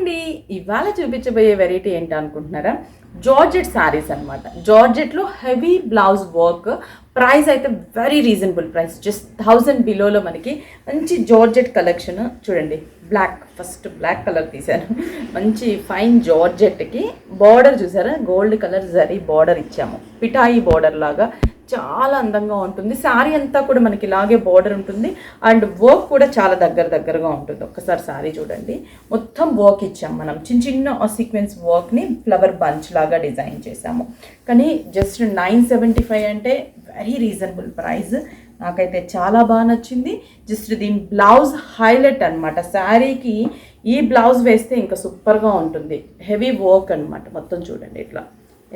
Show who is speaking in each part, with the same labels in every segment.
Speaker 1: అండి. ఇవాళ చూపించబోయే వెరైటీ ఏంటి అనుకుంటున్నారా? జార్జెట్ శారీస్ అనమాట. జార్జెట్లో హెవీ బ్లౌజ్ వర్క్. ప్రైస్ అయితే వెరీ రీజనబుల్ ప్రైస్, జస్ట్ 1000 బిలోలో మనకి మంచి జార్జెట్ కలెక్షన్. చూడండి, ఫస్ట్ బ్లాక్ కలర్ తీశాను. మంచి ఫైన్ జార్జెట్కి బార్డర్ చూసారా, గోల్డ్ కలర్ జరీ బార్డర్ ఇచ్చాము, పిఠాయి బార్డర్ లాగా చాలా అందంగా ఉంటుంది. శారీ అంతా కూడా మనకి ఇలాగే బార్డర్ ఉంటుంది అండ్ వర్క్ కూడా చాలా దగ్గరగా ఉంటుంది. ఒక్కసారి శారీ చూడండి, మొత్తం వర్క్ ఇచ్చాం మనం, చిన్న సీక్వెన్స్ వర్క్ని ఫ్లవర్ బంచ్ లాగా డిజైన్ చేసాము. కానీ జస్ట్ 975 అంటే వెరీ రీజనబుల్ ప్రైస్. నాకైతే చాలా బాగా నచ్చింది. జస్ట్ దీని బ్లౌజ్ హైలైట్ అనమాట. శారీకి ఈ బ్లౌజ్ వేస్తే ఇంకా సూపర్గా ఉంటుంది. హెవీ వర్క్ అనమాట. మొత్తం చూడండి ఇట్లా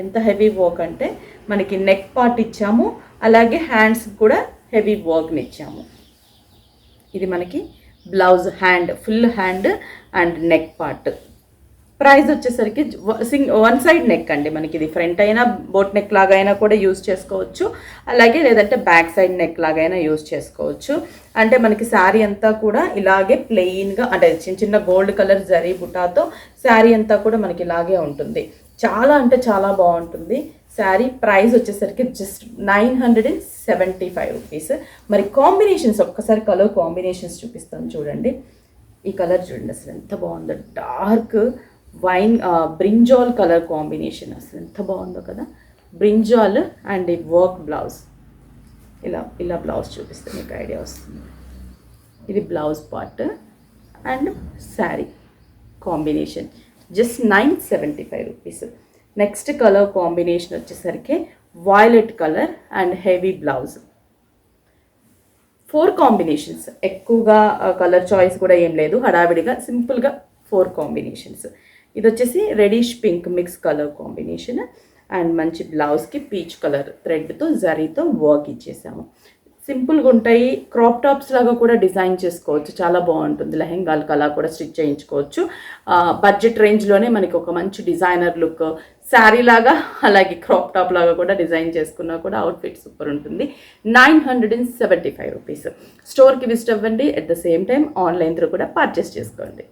Speaker 1: ఎంత హెవీ వర్క్ అంటే మనకి నెక్ పార్ట్ ఇచ్చాము, అలాగే హ్యాండ్స్ కూడా హెవీ వర్క్ని ఇచ్చాము. ఇది మనకి blouse hand, full hand and neck part. Price వచ్చేసరికి వన్ సైడ్ నెక్ అండి. మనకి ఇది ఫ్రంట్ అయినా బోట్ నెక్ లాగా అయినా కూడా యూజ్ చేసుకోవచ్చు, అలాగే లేదంటే బ్యాక్ సైడ్ నెక్ లాగా అయినా యూజ్ చేసుకోవచ్చు. అంటే మనకి శారీ అంతా కూడా ఇలాగే ప్లెయిన్గా, అంటే చిన్న గోల్డ్ కలర్ జరీ బుటాతో శారీ అంతా కూడా మనకి ఇలాగే ఉంటుంది. చాలా అంటే చాలా బాగుంటుంది శారీ. ప్రైస్ వచ్చేసరికి జస్ట్ 975 రూపీస్. మరి కాంబినేషన్స్, ఒక్కసారి కలర్ కాంబినేషన్స్ చూపిస్తాను చూడండి. ఈ కలర్ చూడండి అసలు ఎంత బాగుందో, dark wine brinjal colour combination, అసలు ఎంత బాగుందో కదా. బ్రింజాల్ అండ్ ఈ వర్క్ బ్లౌజ్, ఇలా బ్లౌజ్ చూపిస్తే మీకు ఐడియా వస్తుంది. ఇది blouse part and sari combination just 975 rupees. Next colour combination వచ్చేసరికి violet colour and heavy blouse. 4 combinations, ఎక్కువగా కలర్ చాయిస్ కూడా ఏం లేదు, హడావిడిగా సింపుల్గా 4 కాంబినేషన్స్. ఇది వచ్చేసి reddish pink mix colour combination and మంచి బ్లౌజ్కి పీచ్ కలర్ థ్రెడ్తో జరీతో వర్క్ ఇచ్చేసాము. సింపుల్గా ఉంటాయి. క్రాప్ టాప్స్ లాగా కూడా డిజైన్ చేసుకోవచ్చు, చాలా బాగుంటుంది. లెహెంగాలకు అలా కూడా స్టిచ్ చేయించుకోవచ్చు. బడ్జెట్ రేంజ్లోనే మనకి ఒక మంచి డిజైనర్ లుక్, శారీ లాగా అలాగే క్రాప్ టాప్ లాగా కూడా డిజైన్ చేసుకున్నా కూడా అవుట్ఫిట్ సూపర్ ఉంటుంది. 975 రూపీస్. స్టోర్కి విజిట్ అవ్వండి. At the same time online through కూడా పర్చేస్ చేసుకోండి.